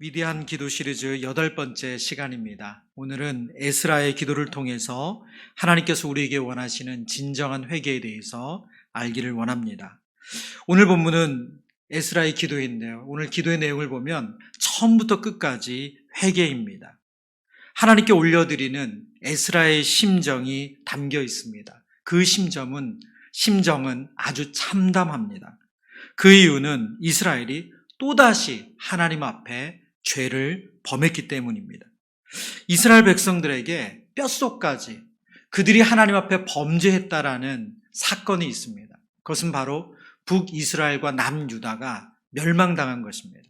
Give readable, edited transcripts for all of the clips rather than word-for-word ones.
위대한 기도 시리즈 8번째 시간입니다. 오늘은 에스라의 기도를 통해서 하나님께서 우리에게 원하시는 진정한 회개에 대해서 알기를 원합니다. 오늘 본문은 에스라의 기도인데요. 오늘 기도의 내용을 보면 처음부터 끝까지 회개입니다. 하나님께 올려드리는 에스라의 심정이 담겨 있습니다. 그 심정은 아주 참담합니다. 그 이유는 이스라엘이 또다시 하나님 앞에 죄를 범했기 때문입니다. 이스라엘 백성들에게 뼛속까지 그들이 하나님 앞에 범죄했다라는 사건이 있습니다. 그것은 바로 북이스라엘과 남유다가 멸망당한 것입니다.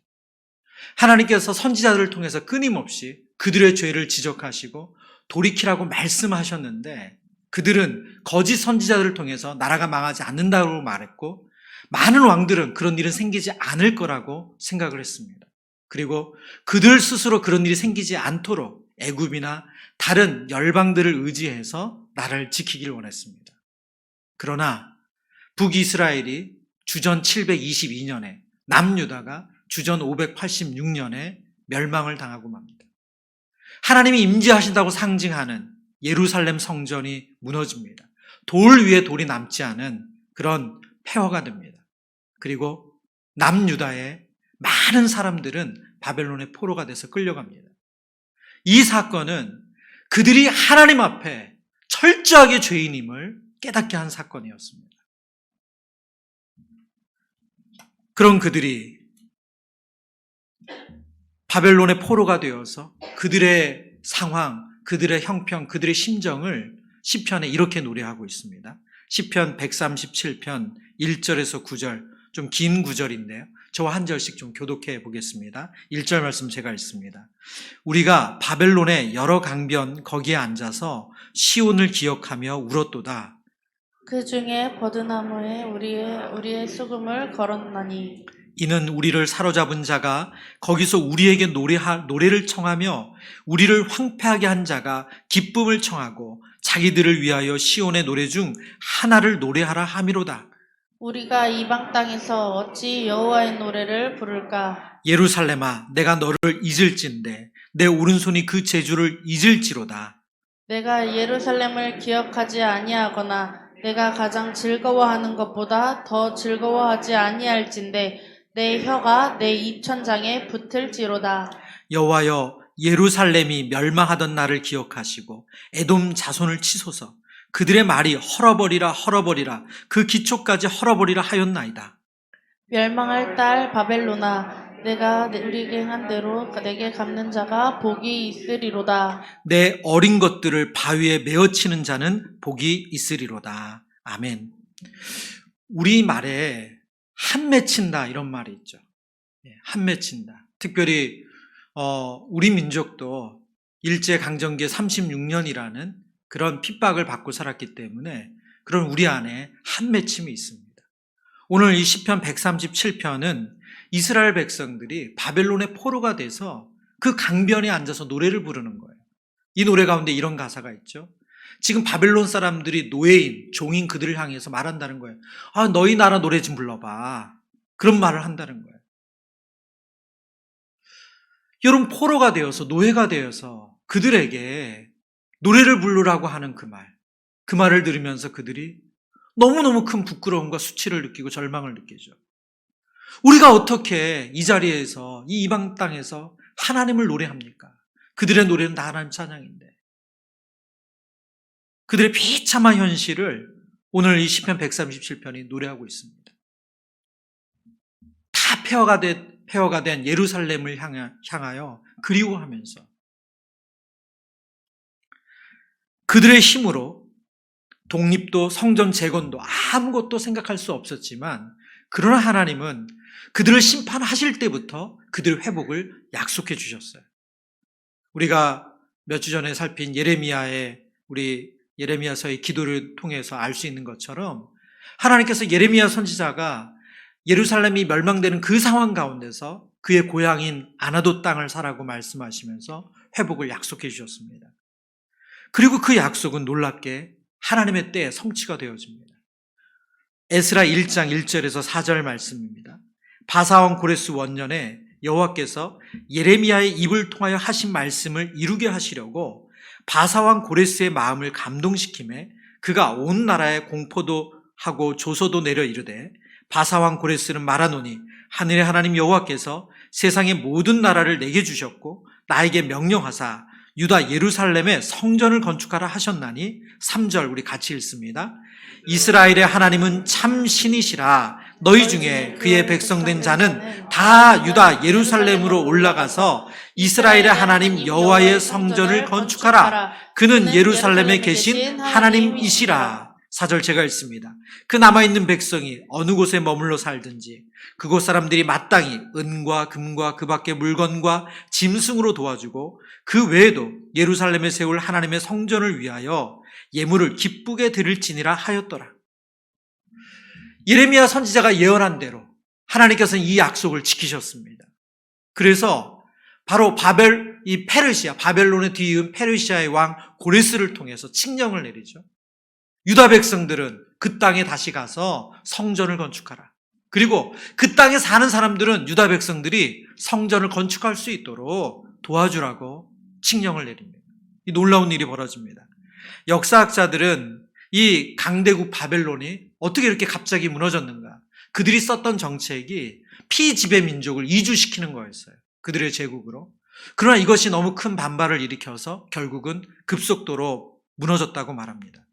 하나님께서 선지자들을 통해서 끊임없이 그들의 죄를 지적하시고 돌이키라고 말씀하셨는데 그들은 거짓 선지자들을 통해서 나라가 망하지 않는다고 말했고 많은 왕들은 그런 일은 생기지 않을 거라고 생각을 했습니다. 그리고 그들 스스로 그런 일이 생기지 않도록 애굽이나 다른 열방들을 의지해서 나라를 지키길 원했습니다. 그러나 북이스라엘이 주전 722년에 남유다가 주전 586년에 멸망을 당하고 맙니다. 하나님이 임재하신다고 상징하는 예루살렘 성전이 무너집니다. 돌 위에 돌이 남지 않은 그런 폐허가 됩니다. 그리고 남유다의 많은 사람들은 바벨론의 포로가 돼서 끌려갑니다. 이 사건은 그들이 하나님 앞에 철저하게 죄인임을 깨닫게 한 사건이었습니다. 그런 그들이 바벨론의 포로가 되어서 그들의 상황, 그들의 형편, 그들의 심정을 시편에 이렇게 노래하고 있습니다. 시편 137편 1절에서 9절, 좀 긴 구절인데요. 저와 한 절씩 좀 교독해 보겠습니다. 1절 말씀 제가 읽습니다. 우리가 바벨론의 여러 강변 거기에 앉아서 시온을 기억하며 울었도다. 그 중에 버드나무에 우리의 수금을 걸었나니 이는 우리를 사로잡은 자가 거기서 우리에게 노래를 청하며 우리를 황폐하게 한 자가 기쁨을 청하고 자기들을 위하여 시온의 노래 중 하나를 노래하라 함이로다. 우리가 이방 땅에서 어찌 여호와의 노래를 부를까? 예루살렘아, 내가 너를 잊을진데 내 오른손이 그 재주를 잊을지로다. 내가 예루살렘을 기억하지 아니하거나 내가 가장 즐거워하는 것보다 더 즐거워하지 아니할진데 내 혀가 내 입천장에 붙을지로다. 여호와여, 예루살렘이 멸망하던 날을 기억하시고 에돔 자손을 치소서. 그들의 말이 헐어버리라 그 기초까지 헐어버리라 하였나이다. 멸망할 딸 바벨로나, 내가 우리에게 한 대로 내게 갚는 자가 복이 있으리로다. 내 어린 것들을 바위에 메어치는 자는 복이 있으리로다. 아멘. 우리말에 한 맺힌다 이런 말이 있죠. 한 맺힌다. 특별히 우리 민족도 일제강점기 36년이라는 그런 핍박을 받고 살았기 때문에 그런 우리 안에 한 맺힘이 있습니다. 오늘 이 시편 137편은 이스라엘 백성들이 바벨론의 포로가 돼서 그 강변에 앉아서 노래를 부르는 거예요. 이 노래 가운데 이런 가사가 있죠. 지금 바벨론 사람들이 노예인, 종인 그들을 향해서 말한다는 거예요. 아, 너희 나라 노래 좀 불러봐. 그런 말을 한다는 거예요. 여러분, 포로가 되어서 노예가 되어서 그들에게 노래를 부르라고 하는 그 말을 들으면서 그들이 너무너무 큰 부끄러움과 수치를 느끼고 절망을 느끼죠. 우리가 어떻게 이 자리에서, 이 이방 땅에서 하나님을 노래합니까? 그들의 노래는 다 하나님 찬양인데. 그들의 비참한 현실을 오늘 이 시편 137편이 노래하고 있습니다. 다 폐허가 된 예루살렘을 향하여 그리워하면서 그들의 힘으로 독립도 성전 재건도 아무것도 생각할 수 없었지만 그러나 하나님은 그들을 심판하실 때부터 그들의 회복을 약속해 주셨어요. 우리가 몇 주 전에 살핀 우리 예레미야서의 기도를 통해서 알 수 있는 것처럼 하나님께서 예레미야 선지자가 예루살렘이 멸망되는 그 상황 가운데서 그의 고향인 아나도 땅을 사라고 말씀하시면서 회복을 약속해 주셨습니다. 그리고 그 약속은 놀랍게 하나님의 때에 성취가 되어집니다. 에스라 1장 1절에서 4절 말씀입니다. 바사왕 고레스 원년에 여호와께서 예레미야의 입을 통하여 하신 말씀을 이루게 하시려고 바사왕 고레스의 마음을 감동시키매 그가 온 나라에 공포도 하고 조소도 내려 이르되 바사왕 고레스는 말하노니 하늘의 하나님 여호와께서 세상의 모든 나라를 내게 주셨고 나에게 명령하사 유다 예루살렘에 성전을 건축하라 하셨나니 3절 우리 같이 읽습니다. 이스라엘의 하나님은 참 신이시라. 너희 중에 그의 백성된 자는 다 유다 예루살렘으로 올라가서 이스라엘의 하나님 여호와의 성전을 건축하라. 그는 예루살렘에 계신 하나님이시라. 4절 제가 읽습니다. 그 남아있는 백성이 어느 곳에 머물러 살든지 그곳 사람들이 마땅히 은과 금과 그 밖의 물건과 짐승으로 도와주고 그 외에도 예루살렘에 세울 하나님의 성전을 위하여 예물을 기쁘게 드릴지니라 하였더라. 예레미야 선지자가 예언한 대로 하나님께서는 이 약속을 지키셨습니다. 그래서 바로 바벨론에 뒤이은 페르시아의 왕 고레스를 통해서 칙령을 내리죠. 유다 백성들은 그 땅에 다시 가서 성전을 건축하라. 그리고 그 땅에 사는 사람들은 유다 백성들이 성전을 건축할 수 있도록 도와주라고 칙령을 내립니다. 이 놀라운 일이 벌어집니다. 역사학자들은 이 강대국 바벨론이 어떻게 이렇게 갑자기 무너졌는가? 그들이 썼던 정책이 피지배 민족을 이주시키는 거였어요. 그들의 제국으로. 그러나 이것이 너무 큰 반발을 일으켜서 결국은 급속도로 무너졌다고 말합니다.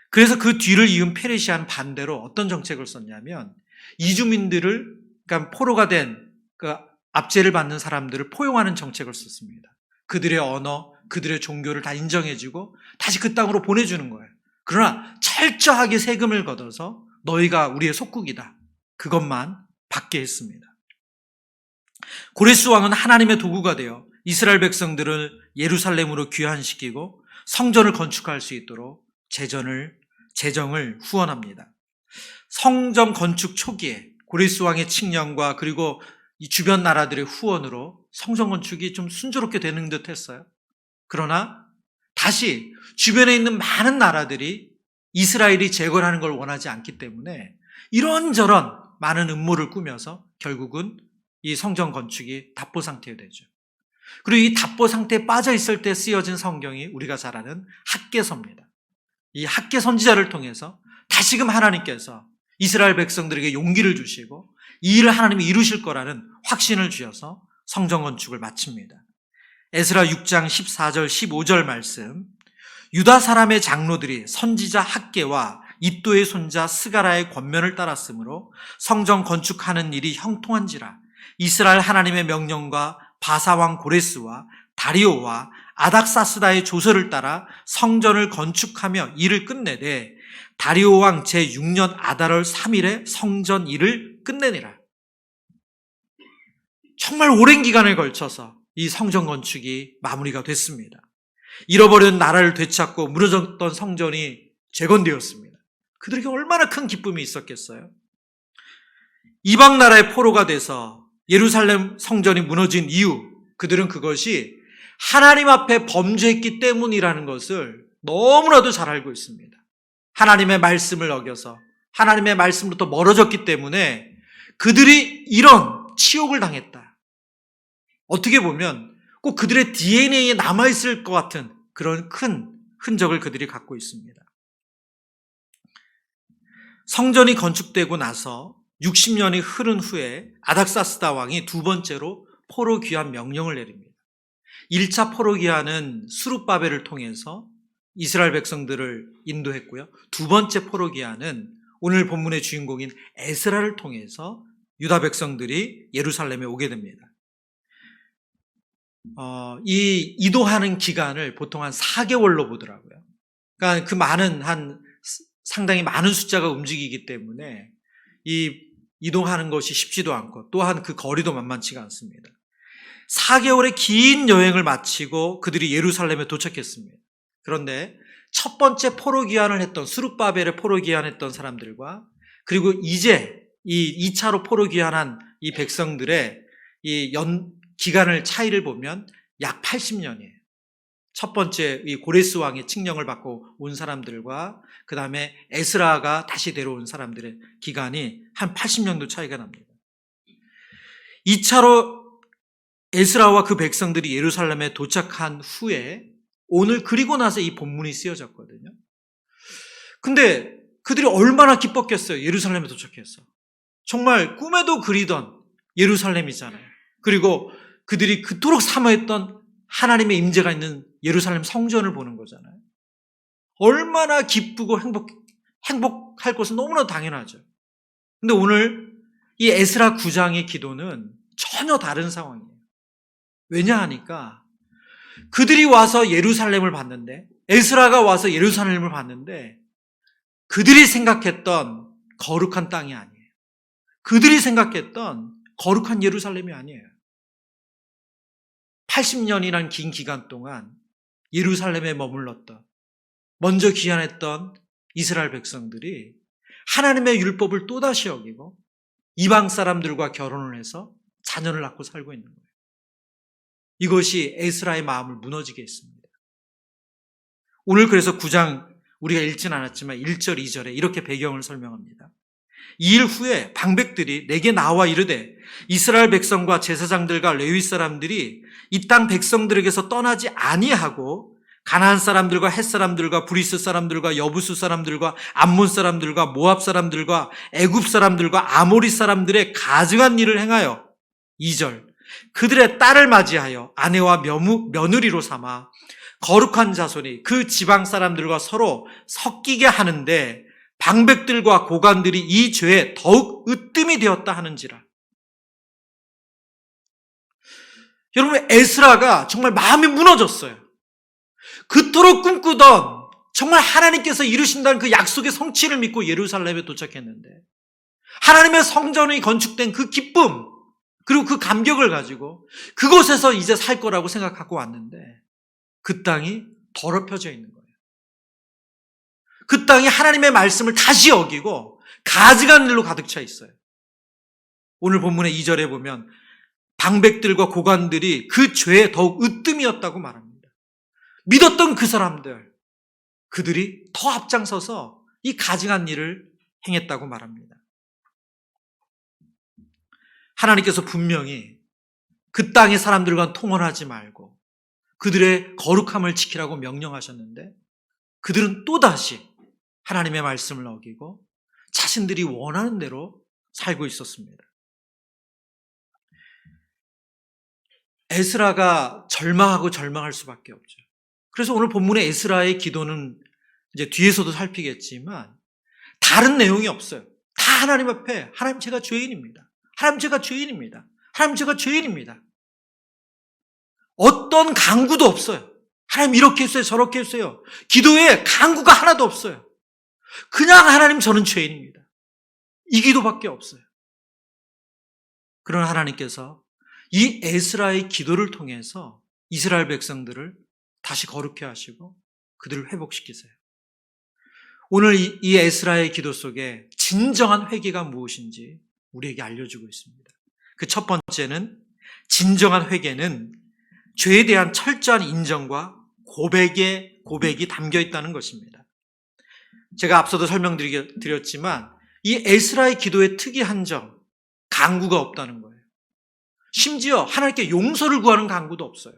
그래서 그 뒤를 이은 페르시아는 반대로 어떤 정책을 썼냐면 이주민들을, 그러니까 포로가 된 그 압제를 받는 사람들을 포용하는 정책을 썼습니다. 그들의 언어, 그들의 종교를 다 인정해주고 다시 그 땅으로 보내주는 거예요. 그러나 철저하게 세금을 걷어서 너희가 우리의 속국이다. 그것만 받게 했습니다. 고레스 왕은 하나님의 도구가 되어 이스라엘 백성들을 예루살렘으로 귀환시키고 성전을 건축할 수 있도록 재정을 후원합니다. 성전 건축 초기에 고레스 왕의 칙령과 그리고 이 주변 나라들의 후원으로 성전 건축이 좀 순조롭게 되는 듯 했어요. 그러나 다시 주변에 있는 많은 나라들이 이스라엘이 재건하는 걸 원하지 않기 때문에 이런저런 많은 음모를 꾸며서 결국은 이 성전 건축이 답보 상태에 되죠. 그리고 이 답보 상태에 빠져 있을 때 쓰여진 성경이 우리가 잘 아는 학개서입니다. 이 학개 선지자를 통해서 다시금 하나님께서 이스라엘 백성들에게 용기를 주시고 이 일을 하나님이 이루실 거라는 확신을 주셔서 성전 건축을 마칩니다. 에스라 6장 14절 15절 말씀, 유다 사람의 장로들이 선지자 학개와 id도의 손자 스가라의 권면을 따랐으므로 성전 건축하는 일이 형통한지라. 이스라엘 하나님의 명령과 바사왕 고레스와 다리오와 아닥사스다의 조서를 따라 성전을 건축하며 일을 끝내되 다리오 왕 제6년 아달월 3일에 성전 일을 끝내니라. 정말 오랜 기간을 걸쳐서 이 성전 건축이 마무리가 됐습니다. 잃어버린 나라를 되찾고 무너졌던 성전이 재건되었습니다. 그들에게 얼마나 큰 기쁨이 있었겠어요? 이방 나라의 포로가 돼서 예루살렘 성전이 무너진 이유, 그들은 그것이 하나님 앞에 범죄했기 때문이라는 것을 너무나도 잘 알고 있습니다. 하나님의 말씀을 어겨서 하나님의 말씀부터 멀어졌기 때문에 그들이 이런 치욕을 당했다. 어떻게 보면 꼭 그들의 DNA에 남아있을 것 같은 그런 큰 흔적을 그들이 갖고 있습니다. 성전이 건축되고 나서 60년이 흐른 후에 아닥사스다 왕이 두 번째로 포로 귀환 명령을 내립니다. 1차 포로 귀환은 수룹바벨을 통해서 이스라엘 백성들을 인도했고요. 두 번째 포로 귀환은 오늘 본문의 주인공인 에스라를 통해서 유다 백성들이 예루살렘에 오게 됩니다. 이 이도하는 기간을 보통 한 4개월로 보더라고요. 그러니까 그 상당히 많은 숫자가 움직이기 때문에 이 이동하는 것이 쉽지도 않고 또한 그 거리도 만만치가 않습니다. 4개월의 긴 여행을 마치고 그들이 예루살렘에 도착했습니다. 그런데 첫 번째 포로 귀환을 했던 수룹바벨의 포로 귀환했던 사람들과 그리고 이제 이 2차로 포로 귀환한 이 백성들의 이 기간을 차이를 보면 약 80년이에요. 첫 번째 이 고레스 왕의 칙령을 받고 온 사람들과 그 다음에 에스라가 다시 데려온 사람들의 기간이 한 80년도 차이가 납니다. 2차로 에스라와 그 백성들이 예루살렘에 도착한 후에 오늘 그리고 나서 이 본문이 쓰여졌거든요. 근데 그들이 얼마나 기뻤겠어요. 예루살렘에 도착해서. 정말 꿈에도 그리던 예루살렘이잖아요. 그리고 그들이 그토록 사모했던 하나님의 임재가 있는 예루살렘 성전을 보는 거잖아요. 얼마나 기쁘고 행복할 것은 너무나 당연하죠. 근데 오늘 이 에스라 9장의 기도는 전혀 다른 상황이에요. 왜냐 하니까 그들이 와서 예루살렘을 봤는데, 에스라가 와서 예루살렘을 봤는데 그들이 생각했던 거룩한 땅이 아니에요. 그들이 생각했던 거룩한 예루살렘이 아니에요. 80년이란 긴 기간 동안 예루살렘에 머물렀던, 먼저 귀환했던 이스라엘 백성들이 하나님의 율법을 또다시 어기고 이방 사람들과 결혼을 해서 자녀를 낳고 살고 있는 거예요. 이것이 에스라의 마음을 무너지게 했습니다. 오늘 그래서 9장 우리가 읽진 않았지만 1절, 2절에 이렇게 배경을 설명합니다. 2일 후에 방백들이 내게 나와 이르되 이스라엘 백성과 제사장들과 레위 사람들이 이 땅 백성들에게서 떠나지 아니하고 가나안 사람들과 헷 사람들과 브리스 사람들과 여부수 사람들과 암몬 사람들과 모압 사람들과 애굽 사람들과 아모리 사람들의 가증한 일을 행하여 2절 그들의 딸을 맞이하여 아내와 며느리로 삼아 거룩한 자손이 그 지방 사람들과 서로 섞이게 하는데 방백들과 고관들이 이 죄에 더욱 으뜸이 되었다 하는지라. 여러분, 에스라가 정말 마음이 무너졌어요. 그토록 꿈꾸던 정말 하나님께서 이루신다는 그 약속의 성취를 믿고 예루살렘에 도착했는데 하나님의 성전이 건축된 그 기쁨 그리고 그 감격을 가지고 그곳에서 이제 살 거라고 생각하고 왔는데 그 땅이 더럽혀져 있는 거예요. 그 땅이 하나님의 말씀을 다시 어기고 가증한 일로 가득 차 있어요. 오늘 본문의 2절에 보면 방백들과 고관들이 그 죄에 더욱 으뜸이었다고 말합니다. 믿었던 그 사람들, 그들이 더 앞장서서 이 가증한 일을 행했다고 말합니다. 하나님께서 분명히 그 땅의 사람들과 통혼하지 말고 그들의 거룩함을 지키라고 명령하셨는데 그들은 또다시 하나님의 말씀을 어기고 자신들이 원하는 대로 살고 있었습니다. 에스라가 절망할 수밖에 없죠. 그래서 오늘 본문의 에스라의 기도는 이제 뒤에서도 살피겠지만 다른 내용이 없어요. 다 하나님 앞에 하나님 제가 죄인입니다. 하나님 제가 죄인입니다. 하나님 제가 죄인입니다. 어떤 강구도 없어요. 하나님 이렇게 했어요. 저렇게 했어요. 기도에 강구가 하나도 없어요. 그냥 하나님 저는 죄인입니다. 이 기도밖에 없어요. 그러나 하나님께서 이 에스라의 기도를 통해서 이스라엘 백성들을 다시 거룩해 하시고 그들을 회복시키세요. 오늘 이 에스라의 기도 속에 진정한 회개가 무엇인지 우리에게 알려주고 있습니다. 그 첫 번째는 진정한 회개는 죄에 대한 철저한 인정과 고백이 담겨 있다는 것입니다. 제가 앞서도 설명드렸지만 이 에스라의 기도의 특이한 점, 간구가 없다는 거예요. 심지어 하나님께 용서를 구하는 간구도 없어요.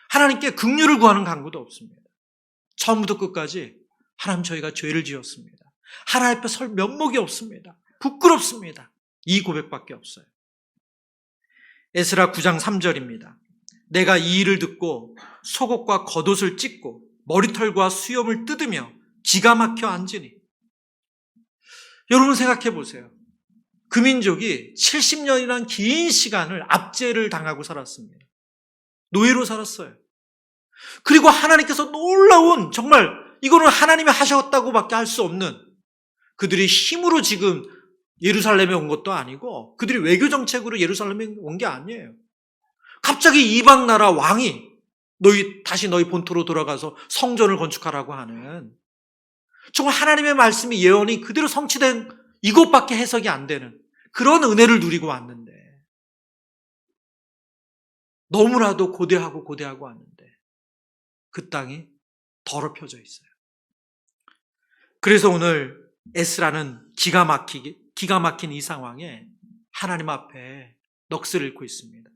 하나님께 긍휼을 구하는 간구도 없습니다. 처음부터 끝까지 하나님 저희가 죄를 지었습니다. 하나님 앞에 설 면목이 없습니다. 부끄럽습니다. 이 고백밖에 없어요. 에스라 9장 3절입니다. 내가 이 일을 듣고 속옷과 겉옷을 찢고 머리털과 수염을 뜯으며 기가 막혀 앉으니. 여러분 생각해 보세요. 그 민족이 70년이란 긴 시간을 압제를 당하고 살았습니다. 노예로 살았어요. 그리고 하나님께서 놀라운 정말 이거는 하나님이 하셨다고밖에 할 수 없는 그들이 힘으로 지금 예루살렘에 온 것도 아니고 그들이 외교 정책으로 예루살렘에 온 게 아니에요. 갑자기 이방 나라 왕이 다시 너희 본토로 돌아가서 성전을 건축하라고 하는 정말 하나님의 말씀이 예언이 그대로 성취된 이것밖에 해석이 안 되는 그런 은혜를 누리고 왔는데 너무나도 고대하고 왔는데 그 땅이 더럽혀져 있어요. 그래서 오늘 에스라는 기가 막힌 이 상황에 하나님 앞에 넋을 잃고 있습니다.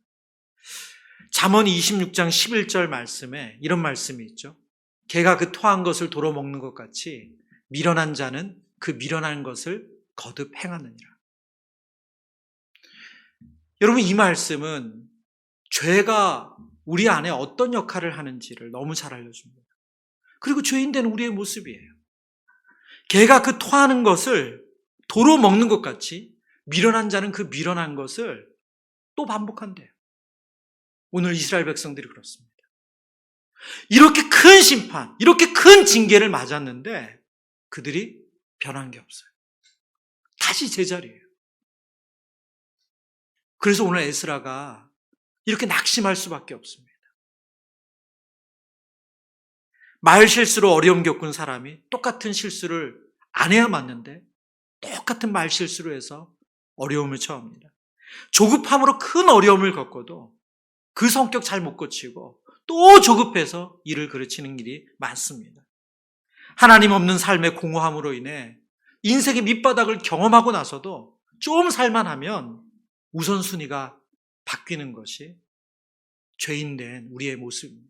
잠언 26장 11절 말씀에 이런 말씀이 있죠. 개가 그 토한 것을 도로 먹는 것 같이 미련한 자는 그 미련한 것을 거듭 행하느니라. 여러분, 이 말씀은 죄가 우리 안에 어떤 역할을 하는지를 너무 잘 알려줍니다. 그리고 죄인 된 우리의 모습이에요. 개가 그 토하는 것을 도로 먹는 것 같이 미련한 자는 그 미련한 것을 또 반복한대요. 오늘 이스라엘 백성들이 그렇습니다. 이렇게 큰 심판, 이렇게 큰 징계를 맞았는데 그들이 변한 게 없어요. 다시 제자리예요. 그래서 오늘 에스라가 이렇게 낙심할 수밖에 없습니다. 말 실수로 어려움 겪은 사람이 똑같은 실수를 안 해야 맞는데 똑같은 말 실수로 해서 어려움을 처합니다. 조급함으로 큰 어려움을 겪어도 그 성격 잘 못 고치고 또 조급해서 일을 그르치는 일이 많습니다. 하나님 없는 삶의 공허함으로 인해 인생의 밑바닥을 경험하고 나서도 좀 살만하면 우선순위가 바뀌는 것이 죄인된 우리의 모습입니다.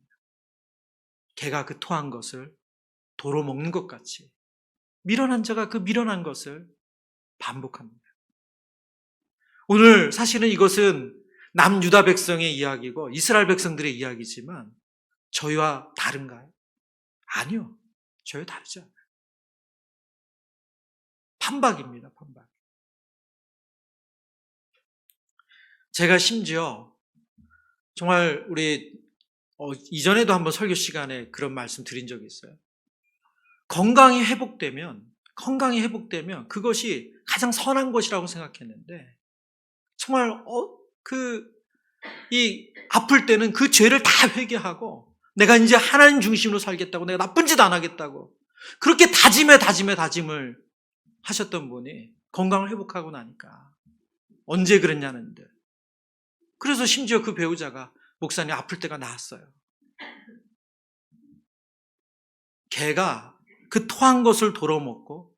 개가 그 토한 것을 도로 먹는 것 같이 미련한 자가 그 미련한 것을 반복합니다. 오늘 사실은 이것은 남유다 백성의 이야기고 이스라엘 백성들의 이야기지만 저희와 다른가요? 아니요. 저희와 다르지 않아요. 판박입니다. 판박. 제가 심지어 정말 우리 이전에도 한번 설교 시간에 그런 말씀 드린 적이 있어요. 건강이 회복되면 그것이 가장 선한 것이라고 생각했는데 정말 이 아플 때는 그 죄를 다 회개하고 내가 이제 하나님 중심으로 살겠다고, 내가 나쁜 짓 안 하겠다고 그렇게 다짐을 하셨던 분이 건강을 회복하고 나니까 언제 그랬냐는데, 그래서 심지어 그 배우자가 목사님 아플 때가 나았어요. 개가 그 토한 것을 도로 먹고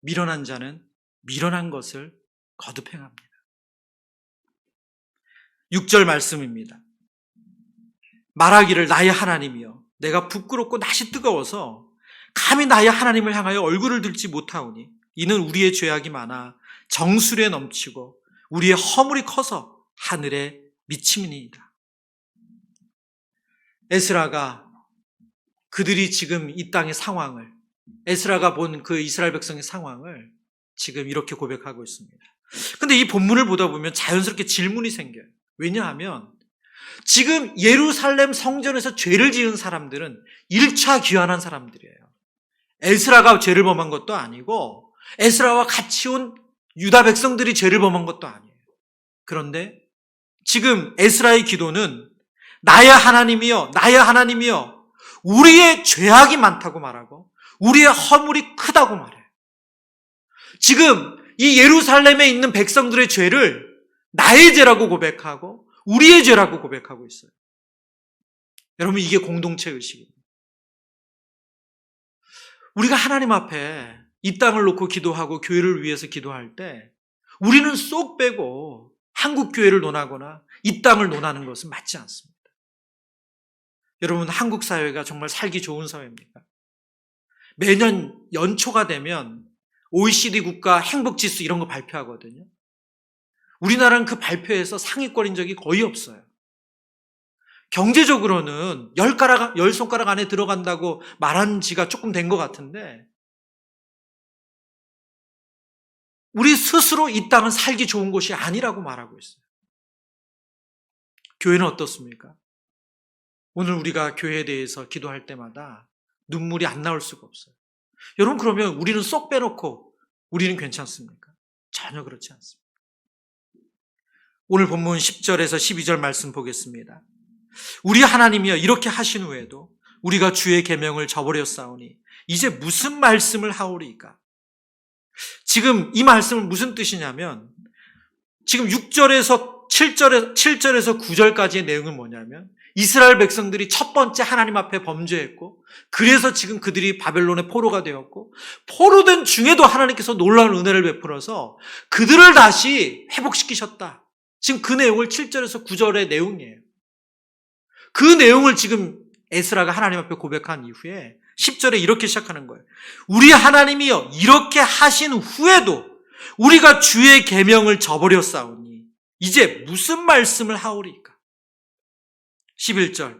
미련한 자는 미련한 것을 거듭 행합니다. 6절 말씀입니다. 말하기를 나의 하나님이여 내가 부끄럽고 낯이 뜨거워서 감히 나의 하나님을 향하여 얼굴을 들지 못하오니 이는 우리의 죄악이 많아 정수리에 넘치고 우리의 허물이 커서 하늘에 미침이니이다. 에스라가 그들이 지금 이 땅의 상황을, 에스라가 본 그 이스라엘 백성의 상황을 지금 이렇게 고백하고 있습니다. 근데 이 본문을 보다 보면 자연스럽게 질문이 생겨요. 왜냐하면 지금 예루살렘 성전에서 죄를 지은 사람들은 1차 귀환한 사람들이에요. 에스라가 죄를 범한 것도 아니고 에스라와 같이 온 유다 백성들이 죄를 범한 것도 아니에요. 그런데 지금 에스라의 기도는 나의 하나님이여, 나의 하나님이여, 우리의 죄악이 많다고 말하고 우리의 허물이 크다고 말해요. 지금 이 예루살렘에 있는 백성들의 죄를 나의 죄라고 고백하고 우리의 죄라고 고백하고 있어요. 여러분, 이게 공동체 의식입니다. 우리가 하나님 앞에 이 땅을 놓고 기도하고 교회를 위해서 기도할 때 우리는 쏙 빼고 한국 교회를 논하거나 이 땅을 논하는 것은 맞지 않습니다. 여러분, 한국 사회가 정말 살기 좋은 사회입니까? 매년 연초가 되면 OECD 국가 행복지수 이런 거 발표하거든요. 우리나라는 그 발표에서 상위권인 적이 거의 없어요. 경제적으로는 10손가락 안에 들어간다고 말한 지가 조금 된 것 같은데 우리 스스로 이 땅은 살기 좋은 곳이 아니라고 말하고 있어요. 교회는 어떻습니까? 오늘 우리가 교회에 대해서 기도할 때마다 눈물이 안 나올 수가 없어요. 여러분, 그러면 우리는 쏙 빼놓고 우리는 괜찮습니까? 전혀 그렇지 않습니다. 오늘 본문 10절에서 12절 말씀 보겠습니다. 우리 하나님이여 이렇게 하신 후에도 우리가 주의 계명을 저버렸사오니 이제 무슨 말씀을 하오리이까? 지금 이 말씀은 무슨 뜻이냐면 지금 6절에서 7절에서 9절까지의 내용은 뭐냐면 이스라엘 백성들이 첫 번째 하나님 앞에 범죄했고 그래서 지금 그들이 바벨론의 포로가 되었고 포로된 중에도 하나님께서 놀라운 은혜를 베풀어서 그들을 다시 회복시키셨다. 지금 그 내용을 7절에서 9절의 내용이에요. 그 내용을 지금 에스라가 하나님 앞에 고백한 이후에 10절에 이렇게 시작하는 거예요. 우리 하나님이여 이렇게 하신 후에도 우리가 주의 계명을 저버렸사오니 이제 무슨 말씀을 하오리까? 11절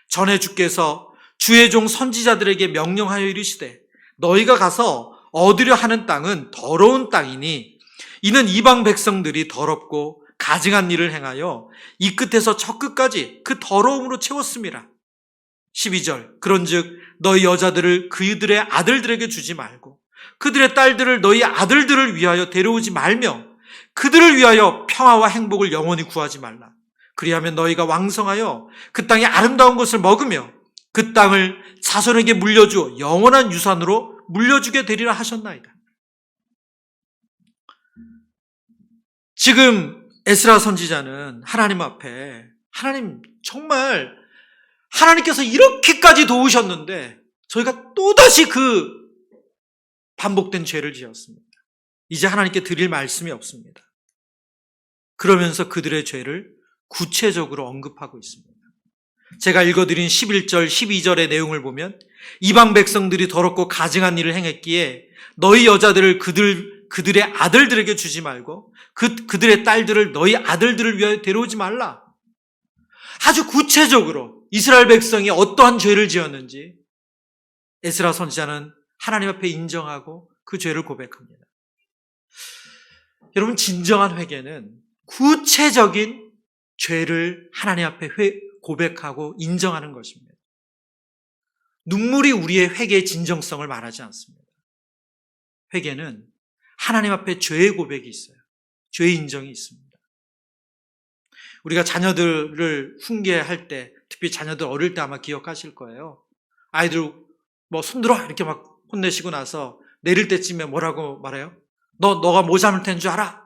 전에 주께서 주의 종 선지자들에게 명령하여 이르시되 너희가 가서 얻으려 하는 땅은 더러운 땅이니 이는 이방 백성들이 더럽고 가증한 일을 행하여 이 끝에서 저 끝까지 그 더러움으로 채웠음이라. 12절 그런즉 너희 여자들을 그들의 아들들에게 주지 말고 그들의 딸들을 너희 아들들을 위하여 데려오지 말며 그들을 위하여 평화와 행복을 영원히 구하지 말라. 그리하면 너희가 왕성하여 그 땅의 아름다운 것을 먹으며 그 땅을 자손에게 물려주어 영원한 유산으로 물려주게 되리라 하셨나이다. 지금 에스라 선지자는 하나님 앞에 하나님 정말 하나님께서 이렇게까지 도우셨는데 저희가 또다시 그 반복된 죄를 지었습니다. 이제 하나님께 드릴 말씀이 없습니다. 그러면서 그들의 죄를 구체적으로 언급하고 있습니다. 제가 읽어드린 11절, 12절의 내용을 보면 이방 백성들이 더럽고 가증한 일을 행했기에 너희 여자들을 그들의 아들들에게 주지 말고 그들의 딸들을 너희 아들들을 위하여 데려오지 말라. 아주 구체적으로 이스라엘 백성이 어떠한 죄를 지었는지 에스라 선지자는 하나님 앞에 인정하고 그 죄를 고백합니다. 여러분, 진정한 회개는 구체적인 죄를 하나님 앞에 고백하고 인정하는 것입니다. 눈물이 우리의 회개의 진정성을 말하지 않습니다. 회개는 하나님 앞에 죄의 고백이 있어요. 죄의 인정이 있습니다. 우리가 자녀들을 훈계할 때, 특히 자녀들 어릴 때 아마 기억하실 거예요. 아이들 손들어 이렇게 막 혼내시고 나서 내릴 때쯤에 뭐라고 말해요? 너가 뭐 잘못한 줄 알아?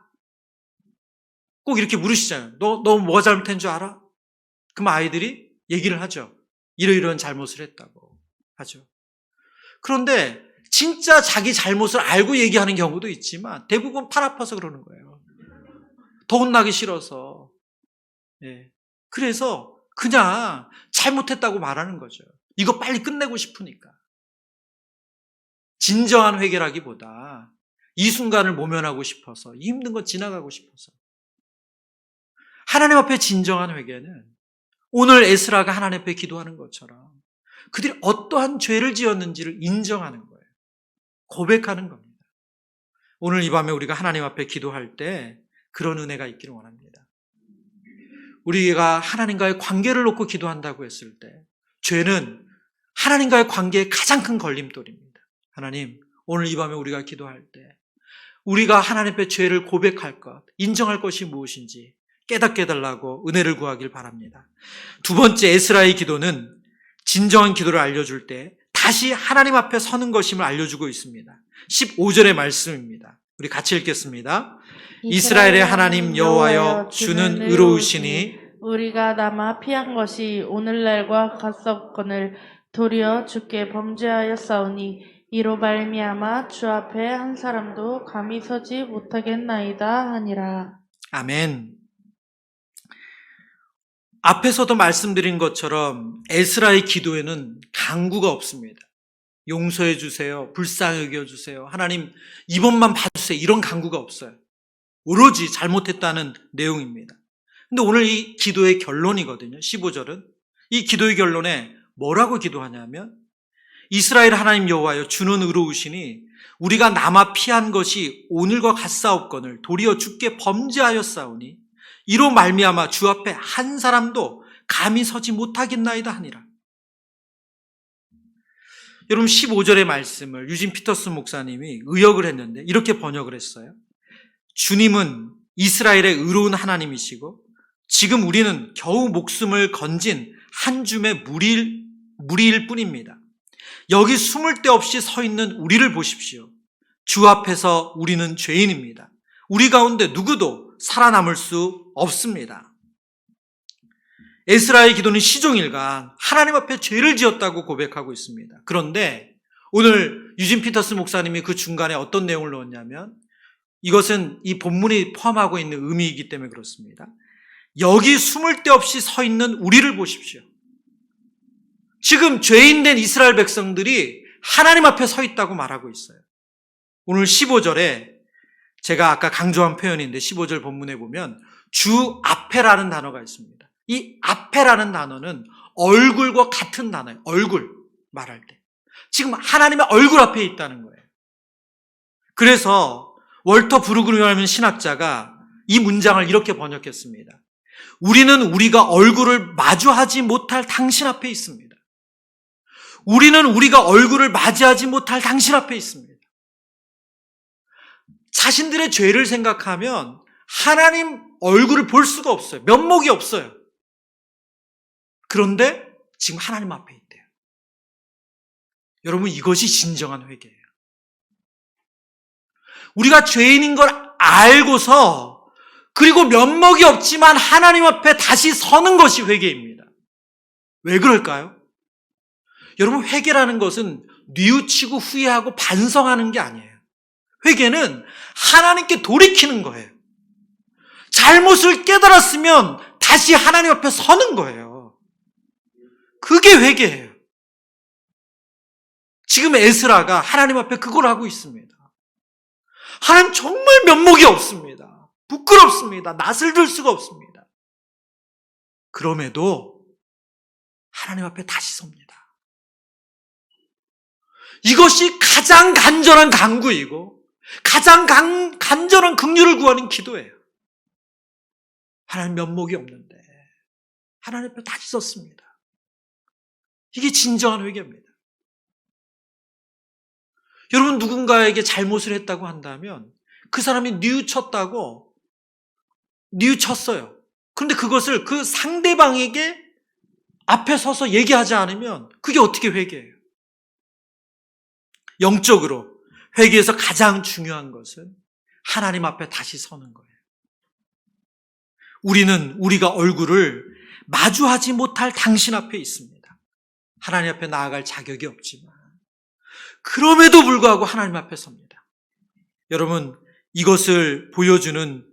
꼭 이렇게 물으시잖아요. 너 뭐가 잘못한 줄 알아? 그럼 아이들이 얘기를 하죠. 이러이러한 잘못을 했다고 하죠. 그런데 진짜 자기 잘못을 알고 얘기하는 경우도 있지만 대부분 팔 아파서 그러는 거예요. 더 혼나기 싫어서. 예. 그래서 그냥 잘못했다고 말하는 거죠. 이거 빨리 끝내고 싶으니까. 진정한 회개라기보다 이 순간을 모면하고 싶어서, 이 힘든 거 지나가고 싶어서. 하나님 앞에 진정한 회개는 오늘 에스라가 하나님 앞에 기도하는 것처럼 그들이 어떠한 죄를 지었는지를 인정하는 거예요. 고백하는 겁니다. 오늘 이 밤에 우리가 하나님 앞에 기도할 때 그런 은혜가 있기를 원합니다. 우리가 하나님과의 관계를 놓고 기도한다고 했을 때 죄는 하나님과의 관계의 가장 큰 걸림돌입니다. 하나님, 오늘 이 밤에 우리가 기도할 때 우리가 하나님 앞에 죄를 고백할 것, 인정할 것이 무엇인지 깨닫게 해달라고 은혜를 구하길 바랍니다. 두 번째, 에스라의 기도는 진정한 기도를 알려줄 때 다시 하나님 앞에 서는 것임을 알려주고 있습니다. 15절의 말씀입니다. 우리 같이 읽겠습니다. 이스라엘의 하나님 여호와여 주는 의로우시니 우리가 남아 피한 것이 오늘날과 같사옵거늘 도리어 주께 범죄하였사오니 이로 말미암아 주 앞에 한 사람도 감히 서지 못하겠나이다 하니라. 아멘. 앞에서도 말씀드린 것처럼 에스라의 기도에는 강구가 없습니다. 용서해 주세요. 불쌍히 여겨 주세요. 하나님 이번만 봐주세요. 이런 강구가 없어요. 오로지 잘못했다는 내용입니다. 근데 오늘 이 기도의 결론이거든요. 15절은. 이 기도의 결론에 뭐라고 기도하냐면 이스라엘 하나님 여호와여 주는 의로우시니 우리가 남아 피한 것이 오늘과 같사옵거늘 도리어 주께 범죄하였사오니 이로 말미암아 주 앞에 한 사람도 감히 서지 못하겠나이다 하니라. 여러분 15절의 말씀을 유진 피터슨 목사님이 의역을 했는데 이렇게 번역을 했어요. 주님은 이스라엘의 의로운 하나님이시고 지금 우리는 겨우 목숨을 건진 한 줌의 무리일 뿐입니다. 여기 숨을 데 없이 서 있는 우리를 보십시오. 주 앞에서 우리는 죄인입니다. 우리 가운데 누구도 살아남을 수 없습니다. 에스라의 기도는 시종일관 하나님 앞에 죄를 지었다고 고백하고 있습니다. 그런데 오늘 유진 피터스 목사님이 그 중간에 어떤 내용을 넣었냐면 이것은 이 본문이 포함하고 있는 의미이기 때문에 그렇습니다. 여기 숨을 데 없이 서 있는 우리를 보십시오. 지금 죄인된 이스라엘 백성들이 하나님 앞에 서 있다고 말하고 있어요. 오늘 15절에 제가 아까 강조한 표현인데 15절 본문에 보면 주 앞에라는 단어가 있습니다. 이 앞에라는 단어는 얼굴과 같은 단어예요. 얼굴 말할 때. 지금 하나님의 얼굴 앞에 있다는 거예요. 그래서 월터 브루그라는 신학자가 이 문장을 이렇게 번역했습니다. 우리는 우리가 얼굴을 마주하지 못할 당신 앞에 있습니다. 우리는 우리가 얼굴을 맞이하지 못할 당신 앞에 있습니다. 자신들의 죄를 생각하면 하나님 얼굴을 볼 수가 없어요. 면목이 없어요. 그런데 지금 하나님 앞에 있대요. 여러분, 이것이 진정한 회개예요. 우리가 죄인인 걸 알고서 그리고 면목이 없지만 하나님 앞에 다시 서는 것이 회개입니다. 왜 그럴까요? 여러분, 회개라는 것은 뉘우치고 후회하고 반성하는 게 아니에요. 회개는 하나님께 돌이키는 거예요. 잘못을 깨달았으면 다시 하나님 앞에 서는 거예요. 그게 회개예요. 지금 에스라가 하나님 앞에 그걸 하고 있습니다. 하나님 정말 면목이 없습니다. 부끄럽습니다. 낯을 들 수가 없습니다. 그럼에도 하나님 앞에 다시 섭니다. 이것이 가장 간절한 간구이고 가장 간절한 긍휼을 구하는 기도예요. 하나님 면목이 없는데 하나님 앞에 다시 섰습니다. 이게 진정한 회개입니다. 여러분, 누군가에게 잘못을 했다고 한다면 그 사람이 뉘우쳤어요. 그런데 그것을 그 상대방에게 앞에 서서 얘기하지 않으면 그게 어떻게 회개예요? 영적으로 회개에서 가장 중요한 것은 하나님 앞에 다시 서는 거예요. 우리는 우리가 얼굴을 마주하지 못할 당신 앞에 있습니다. 하나님 앞에 나아갈 자격이 없지만 그럼에도 불구하고 하나님 앞에 섭니다. 여러분, 이것을 보여주는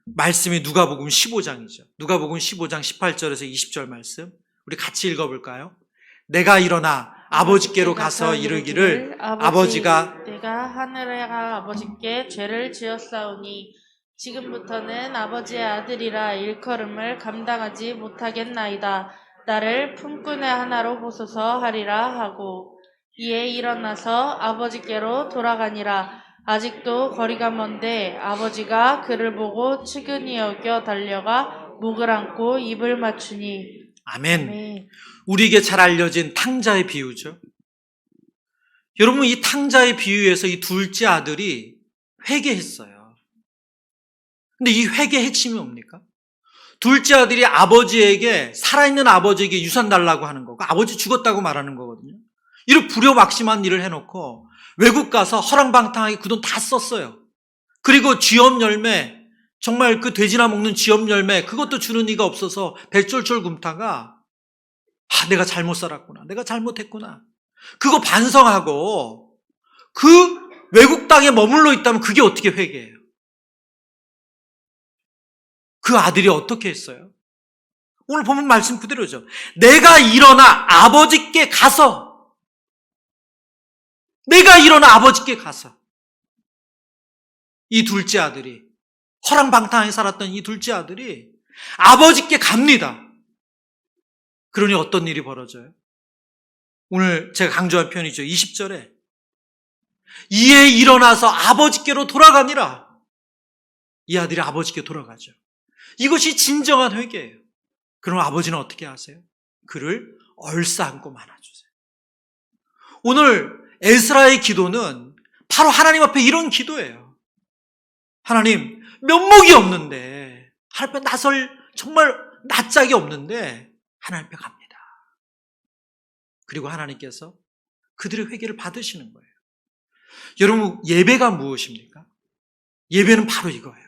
말씀이 누가복음 15장이죠. 누가복음 15장 18절에서 20절 말씀 우리 같이 읽어볼까요? 내가 일어나 아버지께로 가서 이르기를 아버지가 내가 하늘의 아버지께 죄를 지었사오니 지금부터는 아버지의 아들이라 일컬음을 감당하지 못하겠나이다. 나를 품꾼의 하나로 보소서 하리라 하고 이에 일어나서 아버지께로 돌아가니라. 아직도 거리가 먼데 아버지가 그를 보고 측은히 여겨 달려가 목을 안고 입을 맞추니 아멘. 아멘. 우리에게 잘 알려진 탕자의 비유죠. 여러분, 이 탕자의 비유에서 이 둘째 아들이 회개했어요. 근데 이 회개의 핵심이 뭡니까? 둘째 아들이 아버지에게, 살아있는 아버지에게 유산 달라고 하는 거고 아버지 죽었다고 말하는 거거든요. 이런 불효막심한 일을 해놓고 외국 가서 허랑방탕하게 그 돈 다 썼어요. 그리고 쥐엄 열매, 정말 그 돼지나 먹는 쥐엄 열매 그것도 주는 이가 없어서 배 쫄쫄 굶다가 내가 잘못 살았구나. 내가 잘못했구나. 그거 반성하고 그 외국 땅에 머물러 있다면 그게 어떻게 회개예요? 그 아들이 어떻게 했어요? 오늘 보면 말씀 그대로죠. 내가 일어나 아버지께 가서 이 둘째 아들이 허랑방탕하게 살았던 이 둘째 아들이 아버지께 갑니다. 그러니 어떤 일이 벌어져요? 오늘 제가 강조한 표현이죠. 20절에 이에 일어나서 아버지께로 돌아가니라. 이 아들이 아버지께 돌아가죠. 이것이 진정한 회개예요. 그럼 아버지는 어떻게 하세요? 그를 얼싸안고 안아주세요. 오늘 에스라의 기도는 바로 하나님 앞에 이런 기도예요. 하나님, 면목이 없는데 하나님 앞에 나설 정말 낯짝이 없는데 하나님 앞에 갑니다. 그리고 하나님께서 그들의 회개를 받으시는 거예요. 여러분, 예배가 무엇입니까? 예배는 바로 이거예요.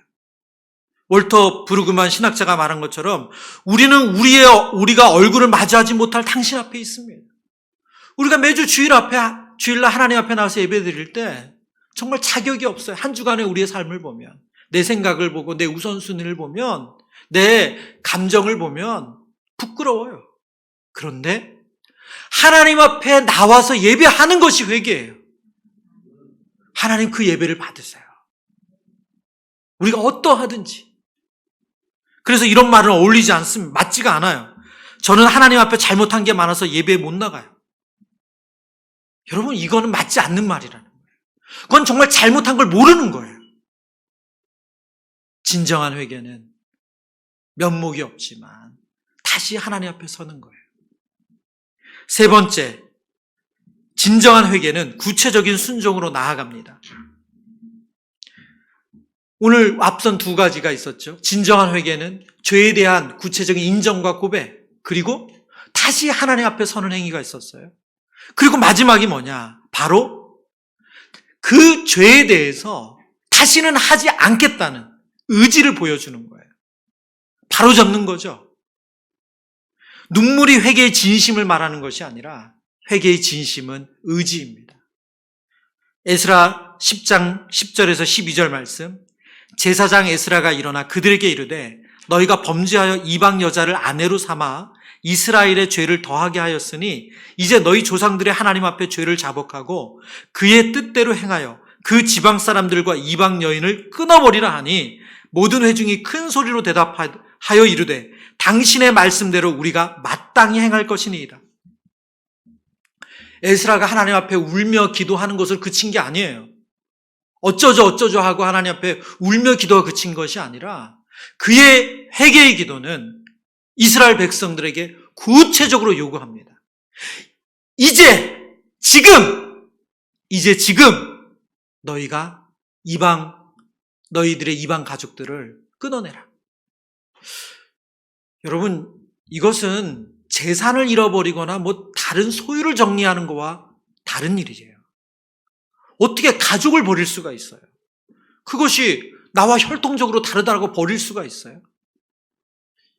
월터 브루그만 신학자가 말한 것처럼 우리는 우리가 얼굴을 맞이하지 못할 당신 앞에 있습니다. 우리가 매주 주일날 하나님 앞에 나와서 예배 드릴 때 정말 자격이 없어요. 한 주간의 우리의 삶을 보면, 내 생각을 보고 내 우선순위를 보면, 내 감정을 보면 부끄러워요. 그런데 하나님 앞에 나와서 예배하는 것이 회개예요. 하나님 그 예배를 받으세요. 우리가 어떠하든지. 그래서 이런 말은 어울리지 않습니다. 맞지가 않아요. 저는 하나님 앞에 잘못한 게 많아서 예배에 못 나가요. 여러분, 이거는 맞지 않는 말이라는 거예요. 그건 정말 잘못한 걸 모르는 거예요. 진정한 회개는 면목이 없지만 다시 하나님 앞에 서는 거예요. 세 번째, 진정한 회개는 구체적인 순종으로 나아갑니다. 오늘 앞선 두 가지가 있었죠. 진정한 회개는 죄에 대한 구체적인 인정과 고백, 그리고 다시 하나님 앞에 서는 행위가 있었어요. 그리고 마지막이 뭐냐? 바로 그 죄에 대해서 다시는 하지 않겠다는 의지를 보여주는 거예요. 바로잡는 거죠. 눈물이 회개의 진심을 말하는 것이 아니라 회개의 진심은 의지입니다. 에스라 10장 10절에서 12절 말씀, 제사장 에스라가 일어나 그들에게 이르되 너희가 범죄하여 이방 여자를 아내로 삼아 이스라엘의 죄를 더하게 하였으니 이제 너희 조상들의 하나님 앞에 죄를 자복하고 그의 뜻대로 행하여 그 지방 사람들과 이방 여인을 끊어버리라 하니 모든 회중이 큰 소리로 대답하여 이르되 당신의 말씀대로 우리가 마땅히 행할 것이니이다. 에스라가 하나님 앞에 울며 기도하는 것을 그친 게 아니에요. 어쩌죠 하고 하나님 앞에 울며 기도가 그친 것이 아니라 그의 회개의 기도는 이스라엘 백성들에게 구체적으로 요구합니다. 이제 지금 너희가 너희들의 이방 가족들을 끊어내라. 여러분, 이것은 재산을 잃어버리거나 다른 소유를 정리하는 거와 다른 일이에요. 어떻게 가족을 버릴 수가 있어요? 그것이 나와 혈통적으로 다르다고 버릴 수가 있어요?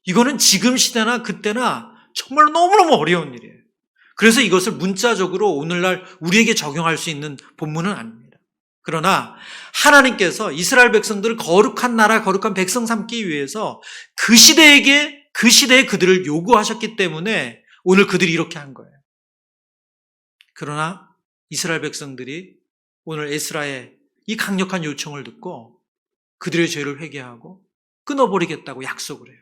이거는 지금 시대나 그때나 정말 너무너무 어려운 일이에요. 그래서 이것을 문자적으로 오늘날 우리에게 적용할 수 있는 본문은 아닙니다. 그러나 하나님께서 이스라엘 백성들을 거룩한 나라, 거룩한 백성 삼기 위해서 그 시대에 그들을 요구하셨기 때문에 오늘 그들이 이렇게 한 거예요. 그러나 이스라엘 백성들이 오늘 에스라의 이 강력한 요청을 듣고 그들의 죄를 회개하고 끊어버리겠다고 약속을 해요.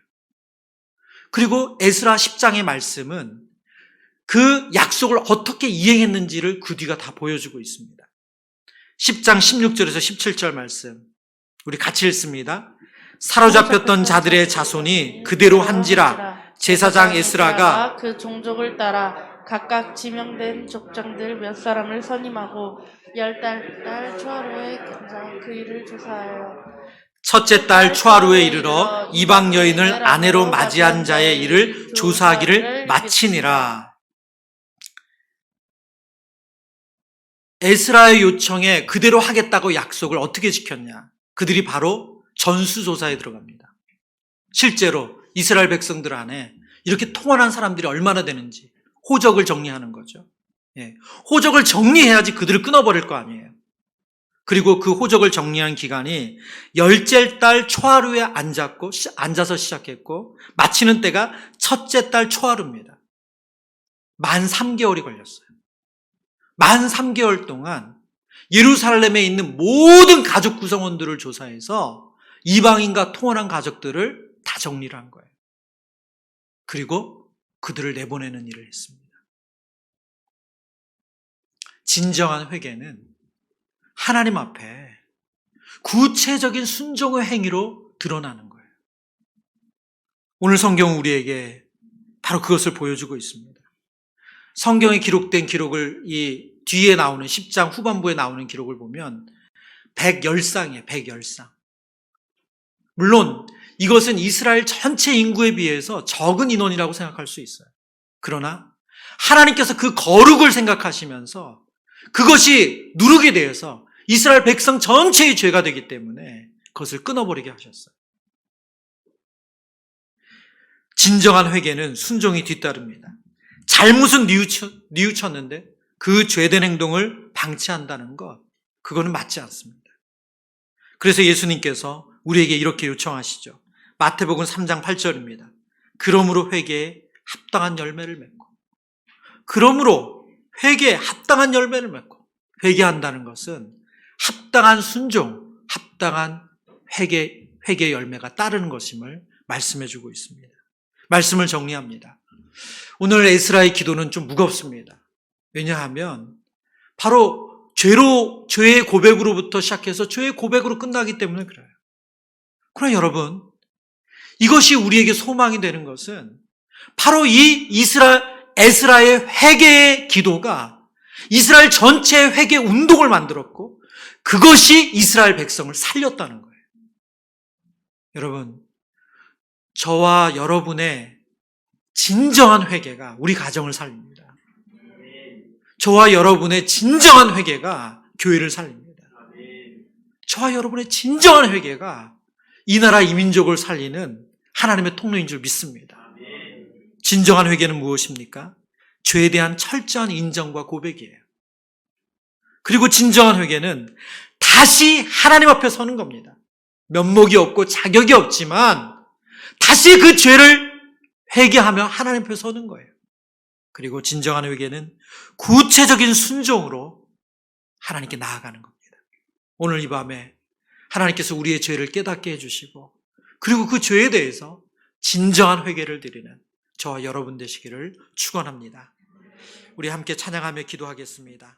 그리고 에스라 10장의 말씀은 그 약속을 어떻게 이행했는지를 그 뒤가 다 보여주고 있습니다. 10장 16절에서 17절 말씀 우리 같이 읽습니다. 사로잡혔던 자들의 자손이 그대로 한지라 제사장 에스라가 그 종족을 따라 각각 지명된 족장들 몇 사람을 선임하고 10달 초하루에 그 일을 조사하여 첫째 달 초하루에 이르러 이방 여인을 아내로 맞이한 자의 일을 조사하기를 마치니라. 에스라의 요청에 그대로 하겠다고 약속을 어떻게 지켰냐? 그들이 바로 전수조사에 들어갑니다. 실제로 이스라엘 백성들 안에 이렇게 통원한 사람들이 얼마나 되는지 호적을 정리하는 거죠. 호적을 정리해야지 그들을 끊어버릴 거 아니에요. 그리고 그 호적을 정리한 기간이 10째 달 초하루에 앉아서 시작했고 마치는 때가 첫째 달 초하루입니다. 만 3개월이 걸렸어요. 만 3개월 동안 예루살렘에 있는 모든 가족 구성원들을 조사해서 이방인과 통혼한 가족들을 다 정리를 한 거예요. 그리고 그들을 내보내는 일을 했습니다. 진정한 회개는 하나님 앞에 구체적인 순종의 행위로 드러나는 거예요. 오늘 성경은 우리에게 바로 그것을 보여주고 있습니다. 성경에 기록된 기록을 이 뒤에 나오는 10장 후반부에 나오는 기록을 보면 110쌍이에요. 110쌍. 물론 이것은 이스라엘 전체 인구에 비해서 적은 인원이라고 생각할 수 있어요. 그러나 하나님께서 그 거룩을 생각하시면서 그것이 누르게 되어서 이스라엘 백성 전체의 죄가 되기 때문에 그것을 끊어버리게 하셨어요. 진정한 회개는 순종이 뒤따릅니다. 잘못은 뉘우쳤는데 그 죄된 행동을 방치한다는 것, 그거는 맞지 않습니다. 그래서 예수님께서 우리에게 이렇게 요청하시죠. 마태복음 3장 8절입니다. 그러므로 회개에 합당한 열매를 맺고. 그러므로 회개에 합당한 열매를 맺고. 회개한다는 것은 합당한 순종, 합당한 회개 열매가 따르는 것임을 말씀해 주고 있습니다. 말씀을 정리합니다. 오늘 에스라의 기도는 좀 무겁습니다. 왜냐하면 바로 죄의 고백으로부터 시작해서 죄의 고백으로 끝나기 때문에 그래요. 그러나 여러분, 이것이 우리에게 소망이 되는 것은 바로 이 에스라의 회개의 기도가 이스라엘 전체의 회개 운동을 만들었고 그것이 이스라엘 백성을 살렸다는 거예요. 여러분, 저와 여러분의 진정한 회개가 우리 가정을 살립니다. 저와 여러분의 진정한 회개가 교회를 살립니다. 저와 여러분의 진정한 회개가 이 나라 이 민족을 살리는 하나님의 통로인 줄 믿습니다. 진정한 회개는 무엇입니까? 죄에 대한 철저한 인정과 고백이에요. 그리고 진정한 회개는 다시 하나님 앞에 서는 겁니다. 면목이 없고 자격이 없지만 다시 그 죄를 회개하며 하나님 앞에 서는 거예요. 그리고 진정한 회개는 구체적인 순종으로 하나님께 나아가는 겁니다. 오늘 이 밤에 하나님께서 우리의 죄를 깨닫게 해주시고 그리고 그 죄에 대해서 진정한 회개를 드리는 저와 여러분 되시기를 축원합니다. 우리 함께 찬양하며 기도하겠습니다.